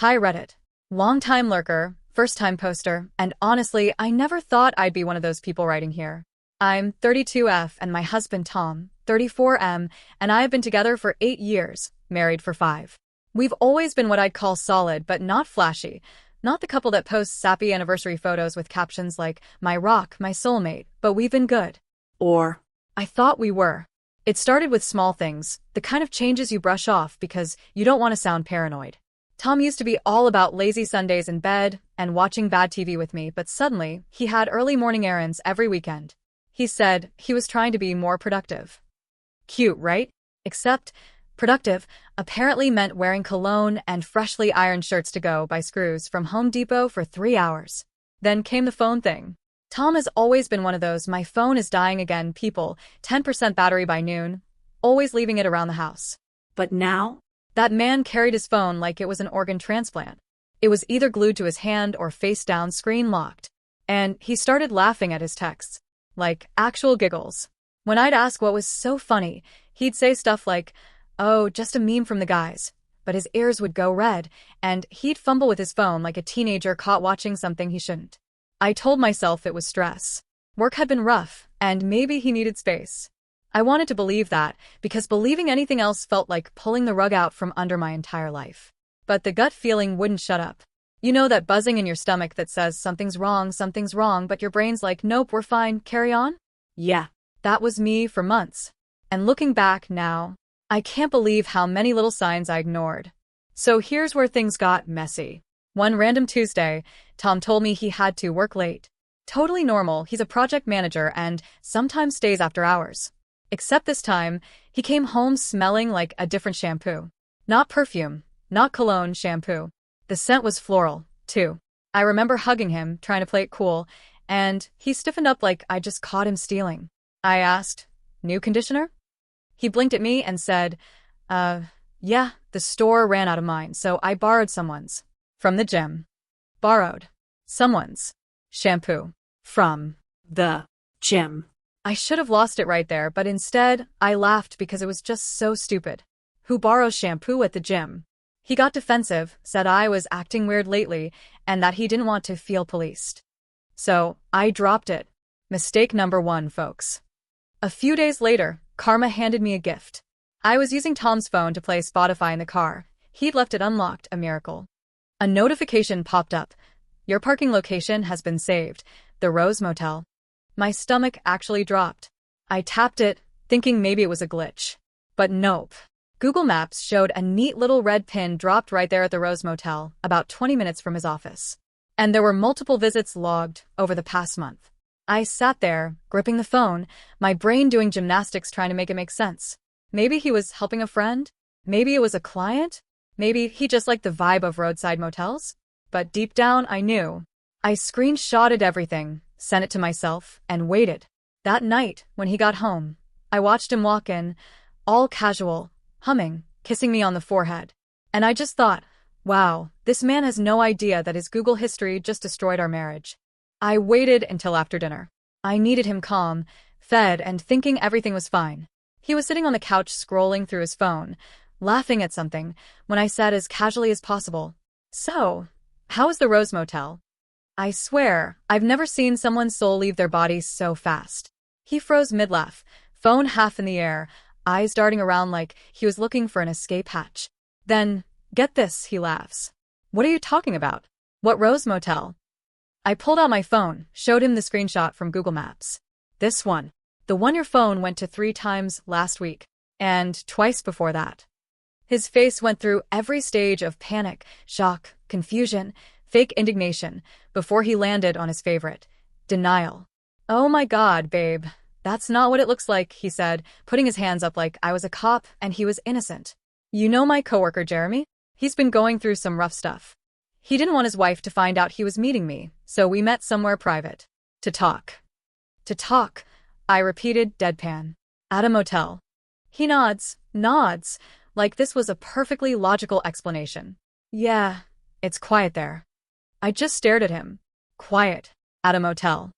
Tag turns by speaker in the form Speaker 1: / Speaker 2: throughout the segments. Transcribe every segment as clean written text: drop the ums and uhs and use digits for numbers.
Speaker 1: Hi Reddit. Long-time lurker, first-time poster, and honestly, I never thought I'd be one of those people writing here. I'm 32F and my husband Tom, 34M, and I have been together for 8 years, married for 5. We've always been what I'd call solid but not flashy, not the couple that posts sappy anniversary photos with captions like, my rock, my soulmate, but we've been good. Or, I thought we were. It started with small things, the kind of changes you brush off because you don't want to sound paranoid. Tom used to be all about lazy Sundays in bed and watching bad TV with me, but suddenly, he had early morning errands every weekend. He said he was trying to be more productive. Cute, right? Except, productive apparently meant wearing cologne and freshly ironed shirts to go buy screws from Home Depot for 3 hours. Then came the phone thing. Tom has always been one of those my phone is dying again people, 10% battery by noon, always leaving it around the house. But now? That man carried his phone like it was an organ transplant. It was either glued to his hand or face down, screen locked. And he started laughing at his texts. Like, actual giggles. When I'd ask what was so funny, he'd say stuff like, oh, just a meme from the guys. But his ears would go red, and he'd fumble with his phone like a teenager caught watching something he shouldn't. I told myself it was stress. Work had been rough, and maybe he needed space. I wanted to believe that, because believing anything else felt like pulling the rug out from under my entire life. But the gut feeling wouldn't shut up. You know that buzzing in your stomach that says something's wrong, but your brain's like, nope, we're fine, carry on? Yeah, that was me for months. And looking back now, I can't believe how many little signs I ignored. So here's where things got messy. One random Tuesday, Tom told me he had to work late. Totally normal, he's a project manager and sometimes stays after hours. Except this time, he came home smelling like a different shampoo. Not perfume, not cologne, shampoo. The scent was floral, too. I remember hugging him, trying to play it cool, and he stiffened up like I just caught him stealing. I asked, new conditioner? He blinked at me and said, yeah, the store ran out of mine, so I borrowed someone's. From the gym. Borrowed. Someone's. Shampoo. From the gym. I should have lost it right there, but instead, I laughed because it was just so stupid. Who borrows shampoo at the gym? He got defensive, said I was acting weird lately, and that he didn't want to feel policed. So, I dropped it. Mistake number 1, folks. A few days later, Karma handed me a gift. I was using Tom's phone to play Spotify in the car. He'd left it unlocked, a miracle. A notification popped up. Your parking location has been saved. The Rose Motel. My stomach actually dropped. I tapped it, thinking maybe it was a glitch. But nope. Google Maps showed a neat little red pin dropped right there at the Rose Motel, about 20 minutes from his office. And there were multiple visits logged over the past month. I sat there, gripping the phone, my brain doing gymnastics trying to make it make sense. Maybe he was helping a friend? Maybe it was a client? Maybe he just liked the vibe of roadside motels? But deep down, I knew. I screenshotted everything, sent it to myself, and waited. That night, when he got home, I watched him walk in, all casual, humming, kissing me on the forehead. And I just thought, wow, this man has no idea that his Google history just destroyed our marriage. I waited until after dinner. I needed him calm, fed, and thinking everything was fine. He was sitting on the couch scrolling through his phone, laughing at something, when I said as casually as possible, so, how is the Rose Motel? I swear, I've never seen someone's soul leave their body so fast. He froze mid-laugh, phone half in the air, eyes darting around like he was looking for an escape hatch. Then, get this, he laughs. What are you talking about? What Rose Motel? I pulled out my phone, showed him the screenshot from Google Maps. This one. The one your phone went to 3 times last week. And twice before that. His face went through every stage of panic, shock, confusion, fake indignation, before he landed on his favorite. Denial. Oh my God, babe. That's not what it looks like, he said, putting his hands up like I was a cop and he was innocent. You know my coworker Jeremy? He's been going through some rough stuff. He didn't want his wife to find out he was meeting me, so we met somewhere private. To talk. To talk, I repeated, deadpan. At a motel. He nods, like this was a perfectly logical explanation. Yeah, it's quiet there. I just stared at him. Quiet. At a motel.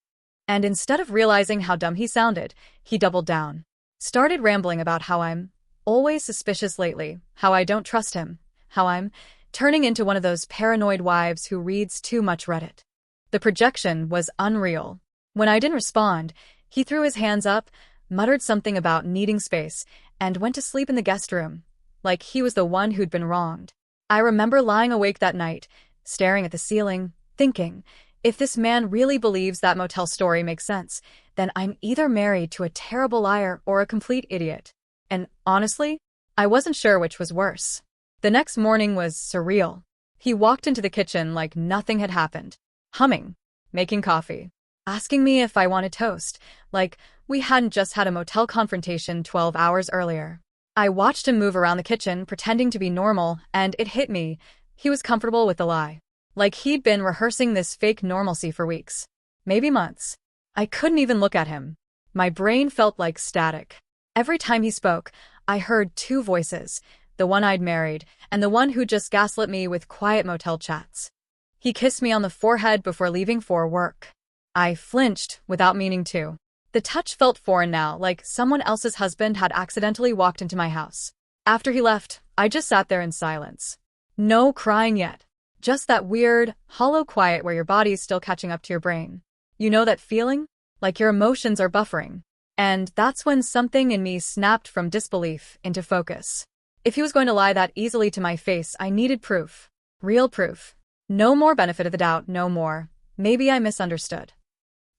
Speaker 1: And instead of realizing how dumb he sounded, he doubled down. Started rambling about how I'm always suspicious lately, how I don't trust him, how I'm turning into one of those paranoid wives who reads too much Reddit. The projection was unreal. When I didn't respond, he threw his hands up, muttered something about needing space, and went to sleep in the guest room, like he was the one who'd been wronged. I remember lying awake that night, staring at the ceiling, thinking, if this man really believes that motel story makes sense, then I'm either married to a terrible liar or a complete idiot. And honestly, I wasn't sure which was worse. The next morning was surreal. He walked into the kitchen like nothing had happened, humming, making coffee, asking me if I wanted toast, like we hadn't just had a motel confrontation 12 hours earlier. I watched him move around the kitchen, pretending to be normal, and it hit me. He was comfortable with the lie. Like he'd been rehearsing this fake normalcy for weeks. Maybe months. I couldn't even look at him. My brain felt like static. Every time he spoke, I heard two voices, the one I'd married, and the one who just gaslit me with quiet motel chats. He kissed me on the forehead before leaving for work. I flinched without meaning to. The touch felt foreign now, like someone else's husband had accidentally walked into my house. After he left, I just sat there in silence. No crying yet. Just that weird, hollow quiet where your body's still catching up to your brain. You know that feeling? Like your emotions are buffering. And that's when something in me snapped from disbelief into focus. If he was going to lie that easily to my face, I needed proof. Real proof. No more benefit of the doubt, no more. Maybe I misunderstood.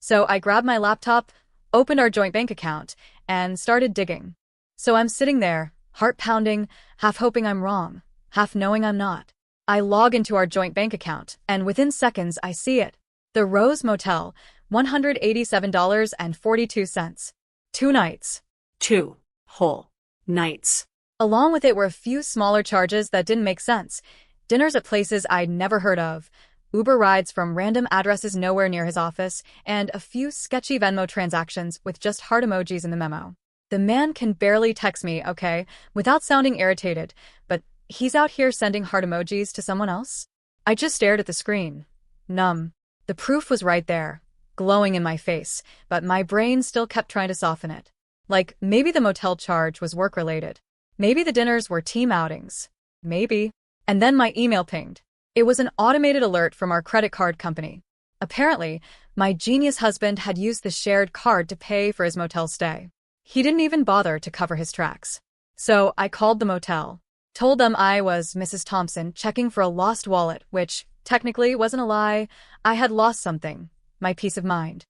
Speaker 1: So I grabbed my laptop, opened our joint bank account, and started digging. So I'm sitting there, heart pounding, half hoping I'm wrong, half knowing I'm not. I log into our joint bank account, and within seconds I see it. The Rose Motel, $187.42. 2 nights.
Speaker 2: 2 whole nights.
Speaker 1: Along with it were a few smaller charges that didn't make sense. Dinners at places I'd never heard of, Uber rides from random addresses nowhere near his office, and a few sketchy Venmo transactions with just heart emojis in the memo. The man can barely text me, okay, without sounding irritated, but he's out here sending heart emojis to someone else? I just stared at the screen, numb. The proof was right there, glowing in my face, but my brain still kept trying to soften it. Like, maybe the motel charge was work-related. Maybe the dinners were team outings. Maybe. And then my email pinged. It was an automated alert from our credit card company. Apparently, my genius husband had used the shared card to pay for his motel stay. He didn't even bother to cover his tracks. So I called the motel. Told them I was Mrs. Thompson checking for a lost wallet, which technically wasn't a lie. I had lost something, my peace of mind.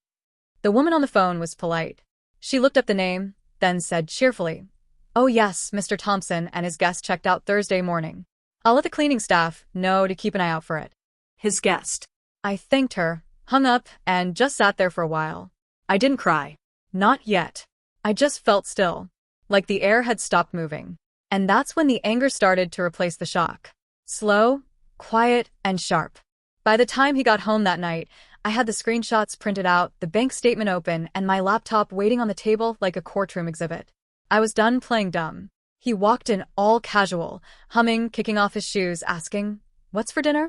Speaker 1: The woman on the phone was polite. She looked up the name, then said cheerfully, "Oh yes, Mr. Thompson and his guest checked out Thursday morning. I'll let the cleaning staff know to keep an eye out for it."
Speaker 2: His guest.
Speaker 1: I thanked her, hung up, and just sat there for a while. I didn't cry. Not yet. I just felt still, like the air had stopped moving. And that's when the anger started to replace the shock. Slow, quiet, and sharp. By the time he got home that night, I had the screenshots printed out, the bank statement open, and my laptop waiting on the table like a courtroom exhibit. I was done playing dumb. He walked in all casual, humming, kicking off his shoes, asking, "What's for dinner?"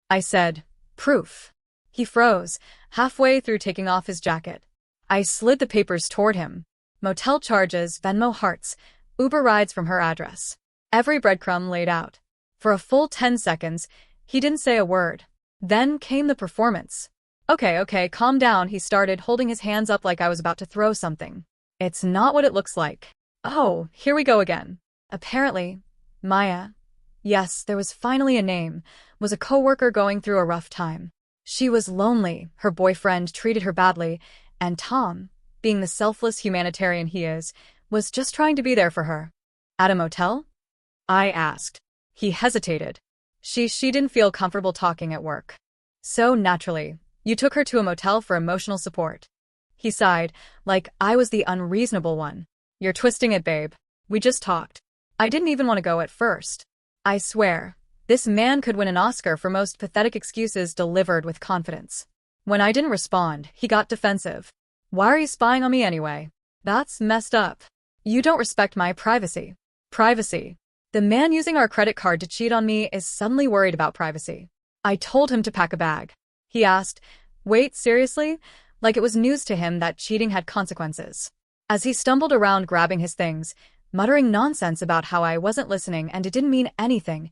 Speaker 1: I said, "Proof." He froze, halfway through taking off his jacket. I slid the papers toward him. Motel charges, Venmo hearts, Uber rides from her address. Every breadcrumb laid out. For a full 10 seconds, he didn't say a word. Then came the performance. Okay, calm down, he started, holding his hands up like I was about to throw something. It's not what it looks like. Oh, here we go again. Apparently, Maya, yes, there was finally a name, was a coworker going through a rough time. She was lonely, her boyfriend treated her badly, and Tom, being the selfless humanitarian he is, was just trying to be there for her. At a motel? I asked. He hesitated. She didn't feel comfortable talking at work. So naturally, you took her to a motel for emotional support. He sighed, like I was the unreasonable one. You're twisting it, babe. We just talked. I didn't even want to go at first. I swear, this man could win an Oscar for most pathetic excuses delivered with confidence. When I didn't respond, he got defensive. Why are you spying on me anyway? That's messed up. You don't respect my privacy. Privacy. The man using our credit card to cheat on me is suddenly worried about privacy. I told him to pack a bag. He asked, "Wait, seriously?" Like it was news to him that cheating had consequences. As he stumbled around grabbing his things, muttering nonsense about how I wasn't listening and it didn't mean anything,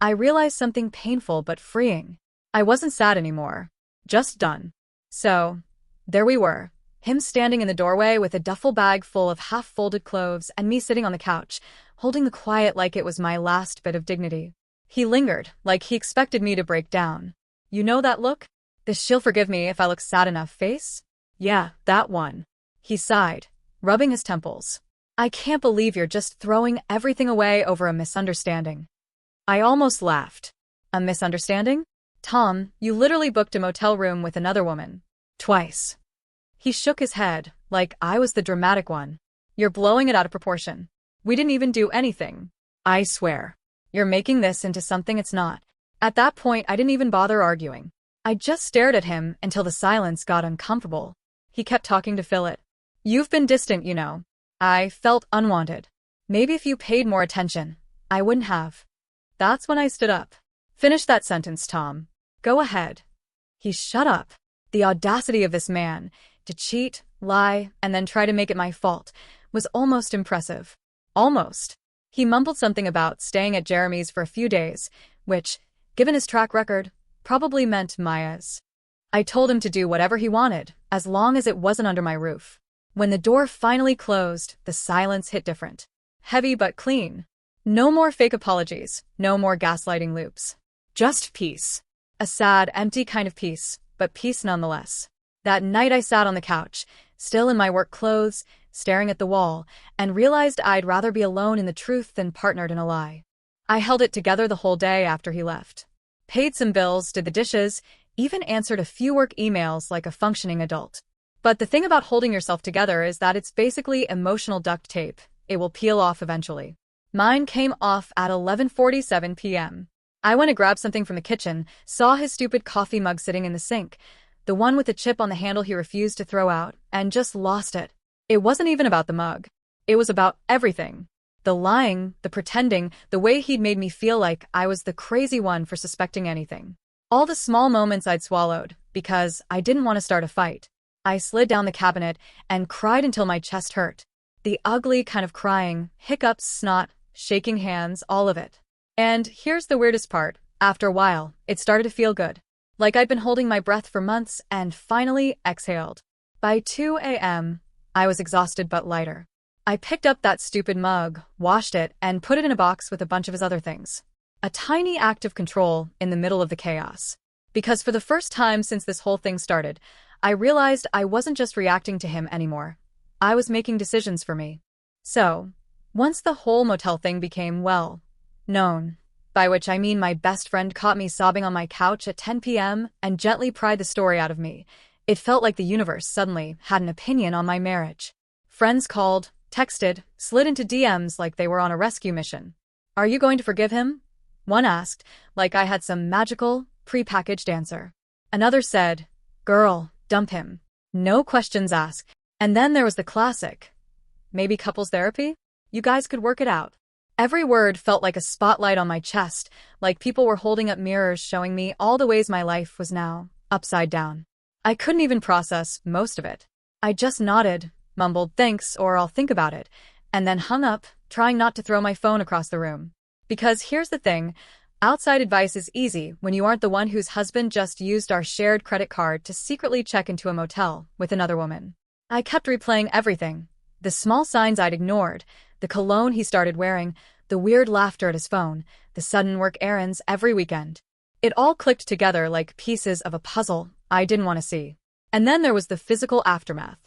Speaker 1: I realized something painful but freeing. I wasn't sad anymore. Just done. So, there we were. Him standing in the doorway with a duffel bag full of half-folded clothes and me sitting on the couch, holding the quiet like it was my last bit of dignity. He lingered, like he expected me to break down. You know that look? The "she'll forgive me if I look sad enough" face? Yeah, that one. He sighed, rubbing his temples. I can't believe you're just throwing everything away over a misunderstanding. I almost laughed. A misunderstanding? Tom, you literally booked a motel room with another woman. Twice. He shook his head, like I was the dramatic one. You're blowing it out of proportion. We didn't even do anything. I swear. You're making this into something it's not. At that point, I didn't even bother arguing. I just stared at him until the silence got uncomfortable. He kept talking to fill it. You've been distant, you know. I felt unwanted. Maybe if you paid more attention, I wouldn't have. That's when I stood up. Finish that sentence, Tom. Go ahead. He shut up. The audacity of this man, to cheat, lie, and then try to make it my fault, was almost impressive. Almost. He mumbled something about staying at Jeremy's for a few days, which, given his track record, probably meant Maya's. I told him to do whatever he wanted, as long as it wasn't under my roof. When the door finally closed, the silence hit different. Heavy but clean. No more fake apologies, no more gaslighting loops. Just peace. A sad, empty kind of peace, but peace nonetheless. That night I sat on the couch, still in my work clothes, staring at the wall, and realized I'd rather be alone in the truth than partnered in a lie. I held it together the whole day after he left. Paid some bills, did the dishes, even answered a few work emails like a functioning adult. But the thing about holding yourself together is that it's basically emotional duct tape. It will peel off eventually. Mine came off at 11:47 p.m. I went to grab something from the kitchen, saw his stupid coffee mug sitting in the sink, the one with the chip on the handle he refused to throw out, and just lost it. It wasn't even about the mug. It was about everything. The lying, the pretending, the way he'd made me feel like I was the crazy one for suspecting anything. All the small moments I'd swallowed, because I didn't want to start a fight. I slid down the cabinet and cried until my chest hurt. The ugly kind of crying, hiccups, snot, shaking hands, all of it. And here's the weirdest part. After a while, it started to feel good. Like I'd been holding my breath for months and finally exhaled. By 2 a.m., I was exhausted but lighter. I picked up that stupid mug, washed it, and put it in a box with a bunch of his other things. A tiny act of control in the middle of the chaos. Because for the first time since this whole thing started, I realized I wasn't just reacting to him anymore. I was making decisions for me. So, once the whole motel thing became, well, known, by which I mean my best friend caught me sobbing on my couch at 10 p.m. and gently pried the story out of me, it felt like the universe suddenly had an opinion on my marriage. Friends called, texted, slid into DMs like they were on a rescue mission. Are you going to forgive him? One asked, like I had some magical, pre-packaged answer. Another said, girl, dump him. No questions asked. And then there was the classic. Maybe couples therapy? You guys could work it out. Every word felt like a spotlight on my chest, like people were holding up mirrors showing me all the ways my life was now upside down. I couldn't even process most of it. I just nodded, mumbled thanks or I'll think about it, and then hung up, trying not to throw my phone across the room. Because here's the thing, outside advice is easy when you aren't the one whose husband just used our shared credit card to secretly check into a motel with another woman. I kept replaying everything. The small signs I'd ignored, the cologne he started wearing, the weird laughter at his phone, the sudden work errands every weekend. It all clicked together like pieces of a puzzle I didn't want to see. And then there was the physical aftermath.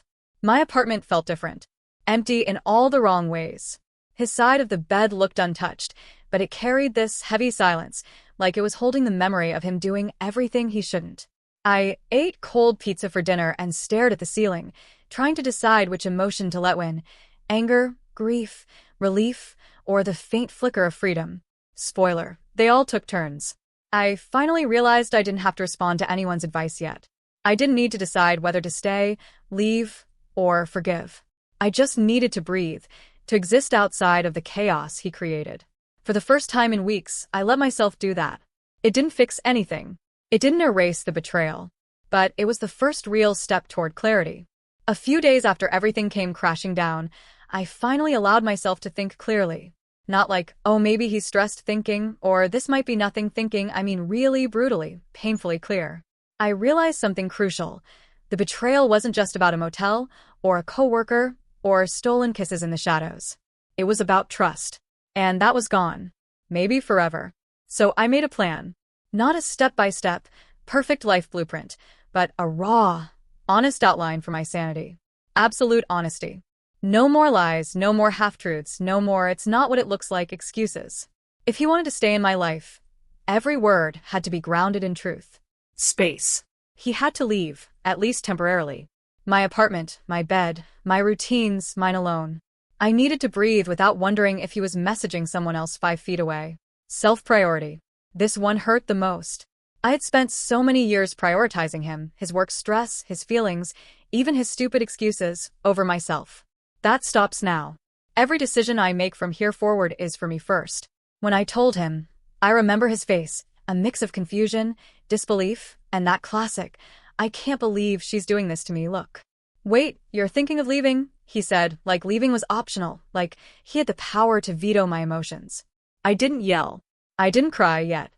Speaker 1: My apartment felt different. Empty in all the wrong ways. His side of the bed looked untouched, but it carried this heavy silence, like it was holding the memory of him doing everything he shouldn't. I ate cold pizza for dinner and stared at the ceiling, trying to decide which emotion to let win. Anger, grief, relief, or the faint flicker of freedom. Spoiler, they all took turns. I finally realized I didn't have to respond to anyone's advice yet. I didn't need to decide whether to stay, leave, or forgive. I just needed to breathe, to exist outside of the chaos he created. For the first time in weeks, I let myself do that. It didn't fix anything. It didn't erase the betrayal. But it was the first real step toward clarity. A few days after everything came crashing down, I finally allowed myself to think clearly. Not like, oh, maybe he's stressed thinking, or this might be nothing thinking. I mean, really brutally, painfully clear. I realized something crucial. The betrayal wasn't just about a motel, or a coworker, or stolen kisses in the shadows. It was about trust. And that was gone. Maybe forever. So I made a plan. Not a step-by-step, perfect life blueprint, but a raw, honest outline for my sanity. Absolute honesty. No more lies, no more half-truths, no more "it's not what it looks like" excuses. If he wanted to stay in my life, every word had to be grounded in truth.
Speaker 2: Space.
Speaker 1: He had to leave, at least temporarily. My apartment, my bed, my routines, mine alone. I needed to breathe without wondering if he was messaging someone else 5 feet away. Self-priority. This one hurt the most. I had spent so many years prioritizing him, his work stress, his feelings, even his stupid excuses, over myself. That stops now. Every decision I make from here forward is for me first. When I told him, I remember his face, a mix of confusion, disbelief, and that classic, "I can't believe she's doing this to me" look. "Wait, you're thinking of leaving?" he said, like leaving was optional, like he had the power to veto my emotions. I didn't yell. I didn't cry yet.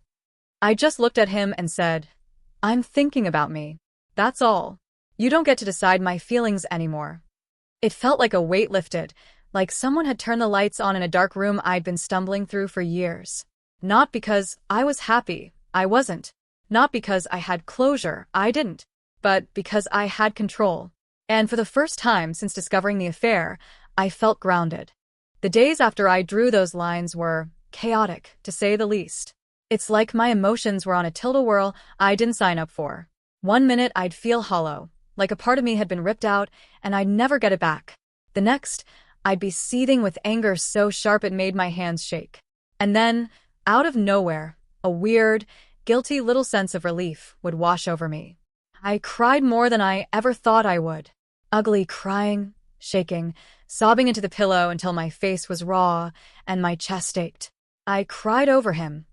Speaker 1: I just looked at him and said, "I'm thinking about me. That's all. You don't get to decide my feelings anymore." It felt like a weight lifted, like someone had turned the lights on in a dark room I'd been stumbling through for years. Not because I was happy, I wasn't. Not because I had closure, I didn't. But because I had control. And for the first time since discovering the affair, I felt grounded. The days after I drew those lines were chaotic, to say the least. It's like my emotions were on a tilt-a-whirl I didn't sign up for. One minute I'd feel hollow, like a part of me had been ripped out and I'd never get it back. The next, I'd be seething with anger so sharp it made my hands shake. And then, out of nowhere, a weird, guilty little sense of relief would wash over me. I cried more than I ever thought I would. Ugly crying, shaking, sobbing into the pillow until my face was raw and my chest ached. I cried over him,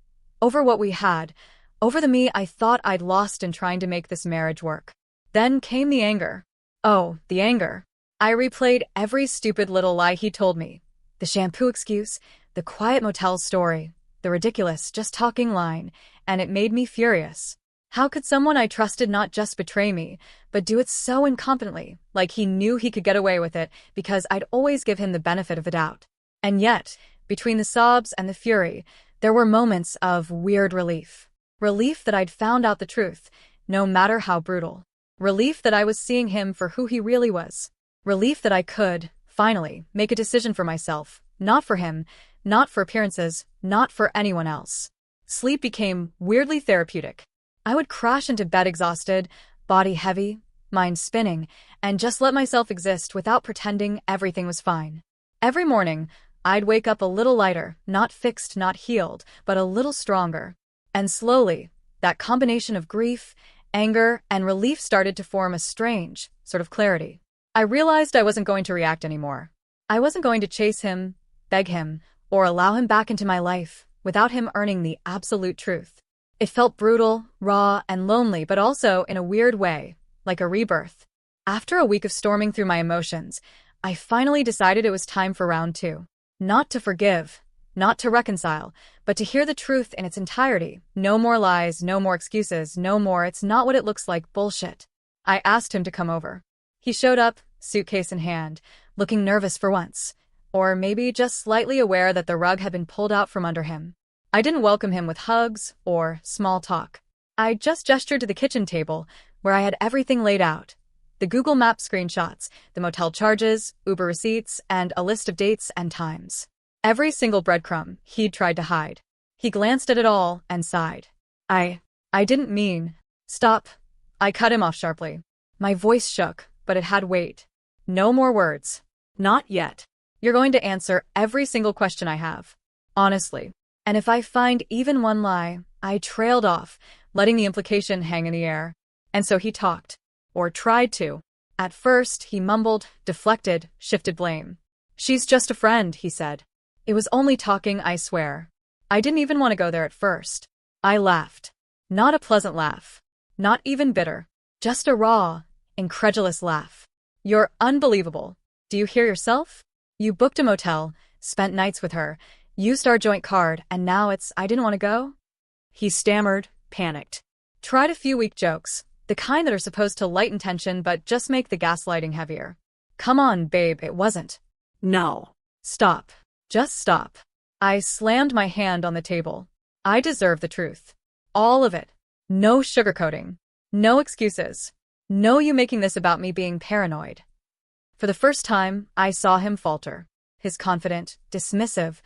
Speaker 1: over what we had, over the me I thought I'd lost in trying to make this marriage work. Then came the anger. Oh, the anger. I replayed every stupid little lie he told me. The shampoo excuse, the quiet motel story, the ridiculous just talking line, and it made me furious. How could someone I trusted not just betray me, but do it so incompetently, like he knew he could get away with it because I'd always give him the benefit of the doubt? And yet, between the sobs and the fury, there were moments of weird relief. Relief that I'd found out the truth, no matter how brutal. Relief that I was seeing him for who he really was. Relief that I could, finally, make a decision for myself, not for him, not for appearances, not for anyone else. Sleep became weirdly therapeutic. I would crash into bed exhausted, body heavy, mind spinning, and just let myself exist without pretending everything was fine. Every morning, I'd wake up a little lighter, not fixed, not healed, but a little stronger. And slowly, that combination of grief, anger, and relief started to form a strange sort of clarity. I realized I wasn't going to react anymore. I wasn't going to chase him, beg him, or allow him back into my life without him earning the absolute truth. It felt brutal, raw, and lonely, but also in a weird way, like a rebirth. After a week of storming through my emotions, I finally decided it was time for round 2. Not to forgive, not to reconcile, but to hear the truth in its entirety. No more lies, no more excuses, no more "it's not what it looks like" bullshit. I asked him to come over. He showed up, suitcase in hand, looking nervous for once, or maybe just slightly aware that the rug had been pulled out from under him. I didn't welcome him with hugs or small talk. I just gestured to the kitchen table, where I had everything laid out. The Google Maps screenshots, the motel charges, Uber receipts, and a list of dates and times. Every single breadcrumb he'd tried to hide. He glanced at it all and sighed. I didn't mean. Stop. I cut him off sharply. My voice shook, but it had weight. No more words. Not yet. You're going to answer every single question I have. Honestly. And if I find even one lie, I trailed off, letting the implication hang in the air. And so he talked. Or tried to. At first, he mumbled, deflected, shifted blame. "She's just a friend," he said. It was only talking, I swear. I didn't even want to go there at first. I laughed. Not a pleasant laugh. Not even bitter. Just a raw, incredulous laugh. "You're unbelievable. Do you hear yourself? You booked a motel, spent nights with her, Used our joint card, and now it's I didn't want to go?
Speaker 2: He stammered, panicked.
Speaker 1: Tried a few weak jokes, the kind that are supposed to lighten tension but just make the gaslighting heavier. Come on, babe, it wasn't.
Speaker 2: No.
Speaker 1: Stop. Just stop. I slammed my hand on the table. I deserve the truth. All of it. No sugarcoating. No excuses. No you making this about me being paranoid. For the first time, I saw him falter. His confident, dismissive,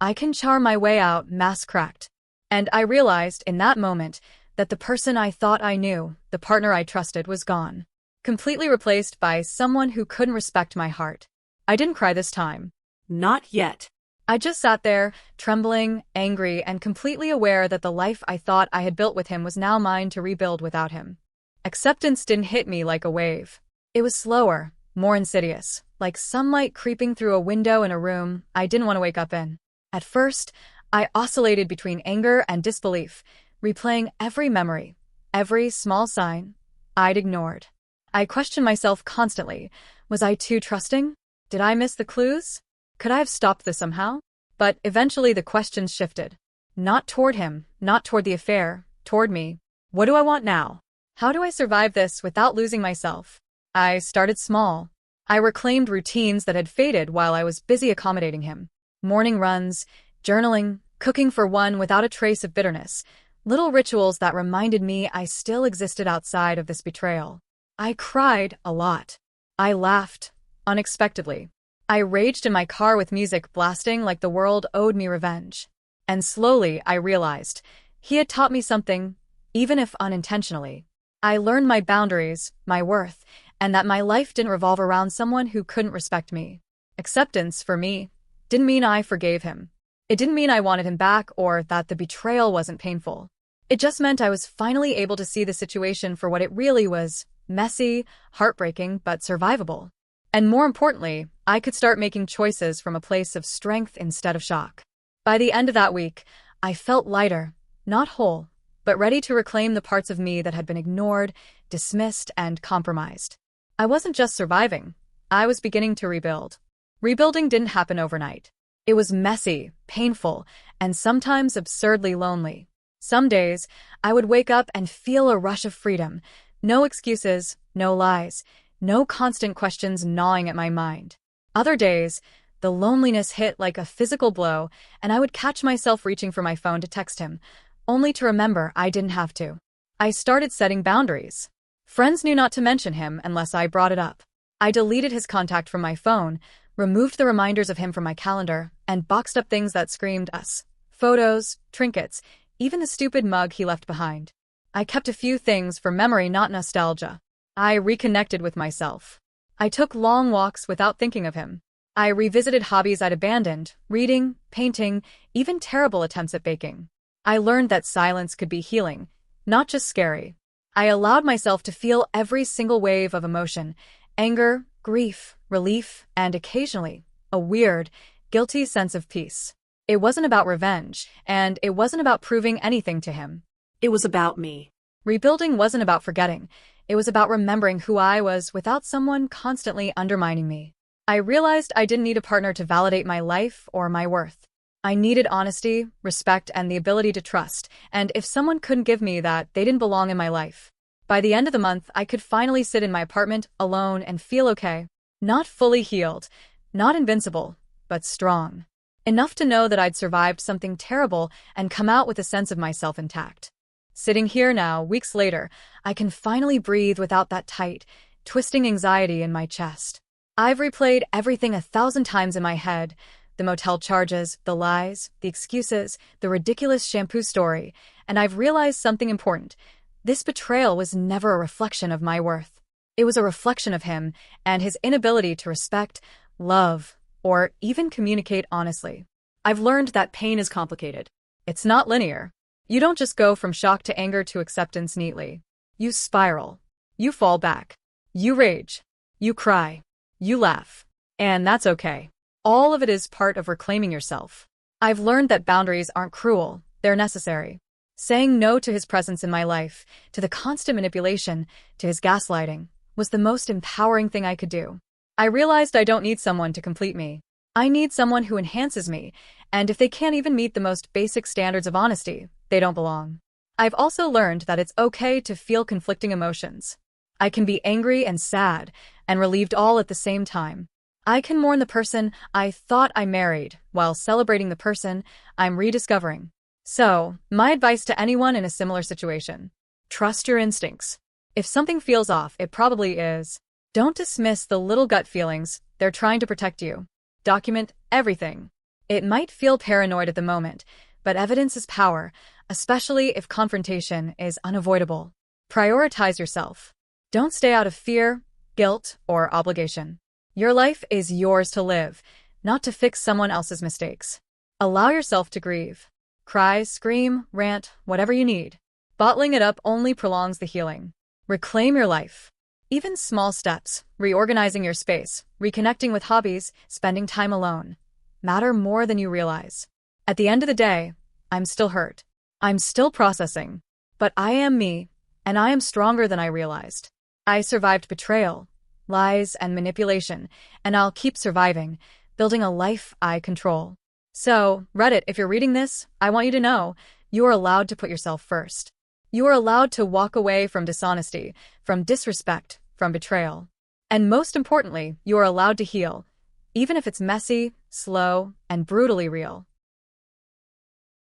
Speaker 1: I can charm my way out, mask cracked. And I realized in that moment that the person I thought I knew, the partner I trusted, was gone. Completely replaced by someone who couldn't respect my heart. I didn't cry this time.
Speaker 2: Not yet.
Speaker 1: I just sat there, trembling, angry, and completely aware that the life I thought I had built with him was now mine to rebuild without him. Acceptance didn't hit me like a wave. It was slower, more insidious, like sunlight creeping through a window in a room I didn't want to wake up in. At first, I oscillated between anger and disbelief, replaying every memory, every small sign I'd ignored. I questioned myself constantly. Was I too trusting? Did I miss the clues? Could I have stopped this somehow? But eventually the questions shifted. Not toward him, not toward the affair, toward me. What do I want now? How do I survive this without losing myself? I started small. I reclaimed routines that had faded while I was busy accommodating him. Morning runs, journaling, cooking for one without a trace of bitterness. Little rituals that reminded me I still existed outside of this betrayal. I cried a lot. I laughed, unexpectedly. I raged in my car with music blasting like the world owed me revenge. And slowly I realized he had taught me something, even if unintentionally. I learned my boundaries, my worth, and that my life didn't revolve around someone who couldn't respect me. Acceptance, for me, didn't mean I forgave him. It didn't mean I wanted him back or that the betrayal wasn't painful. It just meant I was finally able to see the situation for what it really was: messy, heartbreaking, but survivable. And more importantly, I could start making choices from a place of strength instead of shock. By the end of that week, I felt lighter, not whole, but ready to reclaim the parts of me that had been ignored, dismissed, and compromised. I wasn't just surviving. I was beginning to rebuild. Rebuilding didn't happen overnight. It was messy, painful, and sometimes absurdly lonely. Some days, I would wake up and feel a rush of freedom. No excuses, no lies, no constant questions gnawing at my mind. Other days, the loneliness hit like a physical blow, and I would catch myself reaching for my phone to text him, only to remember I didn't have to. I started setting boundaries. Friends knew not to mention him unless I brought it up. I deleted his contact from my phone, removed the reminders of him from my calendar, and boxed up things that screamed us. Photos, trinkets, even the stupid mug he left behind. I kept a few things for memory, not nostalgia. I reconnected with myself. I took long walks without thinking of him. I revisited hobbies I'd abandoned: reading, painting, even terrible attempts at baking. I learned that silence could be healing, not just scary. I allowed myself to feel every single wave of emotion: anger, grief, relief, and occasionally, a weird, guilty sense of peace. It wasn't about revenge, and it wasn't about proving anything to him.
Speaker 2: It was about me.
Speaker 1: Rebuilding wasn't about forgetting. It was about remembering who I was without someone constantly undermining me. I realized I didn't need a partner to validate my life or my worth. I needed honesty, respect, and the ability to trust, and if someone couldn't give me that, they didn't belong in my life. By the end of the month, I could finally sit in my apartment alone and feel okay. Not fully healed, not invincible, but strong. Enough to know that I'd survived something terrible and come out with a sense of myself intact. Sitting here now, weeks later, I can finally breathe without that tight, twisting anxiety in my chest. I've replayed everything 1,000 times in my head: the motel charges, the lies, the excuses, the ridiculous shampoo story, and I've realized something important. This betrayal was never a reflection of my worth. It was a reflection of him and his inability to respect, love, or even communicate honestly. I've learned that pain is complicated. It's not linear. You don't just go from shock to anger to acceptance neatly. You spiral. You fall back. You rage. You cry. You laugh. And that's okay. All of it is part of reclaiming yourself. I've learned that boundaries aren't cruel, they're necessary. Saying no to his presence in my life, to the constant manipulation, to his gaslighting, was the most empowering thing I could do. I realized I don't need someone to complete me. I need someone who enhances me, and if they can't even meet the most basic standards of honesty, they don't belong. I've also learned that it's okay to feel conflicting emotions. I can be angry and sad, and relieved all at the same time. I can mourn the person I thought I married, while celebrating the person I'm rediscovering. So, my advice to anyone in a similar situation: trust your instincts. If something feels off, it probably is. Don't dismiss the little gut feelings, they're trying to protect you. Document everything. It might feel paranoid at the moment, but evidence is power, especially if confrontation is unavoidable. Prioritize yourself. Don't stay out of fear, guilt, or obligation. Your life is yours to live, not to fix someone else's mistakes. Allow yourself to grieve. Cry, scream, rant, whatever you need. Bottling it up only prolongs the healing. Reclaim your life. Even small steps, reorganizing your space, reconnecting with hobbies, spending time alone, matter more than you realize. At the end of the day, I'm still hurt. I'm still processing. But I am me, and I am stronger than I realized. I survived betrayal, lies, and manipulation, and I'll keep surviving, building a life I control. So, Reddit, if you're reading this, I want you to know, you are allowed to put yourself first. You are allowed to walk away from dishonesty, from disrespect, from betrayal. And most importantly, you are allowed to heal, even if it's messy, slow, and brutally real.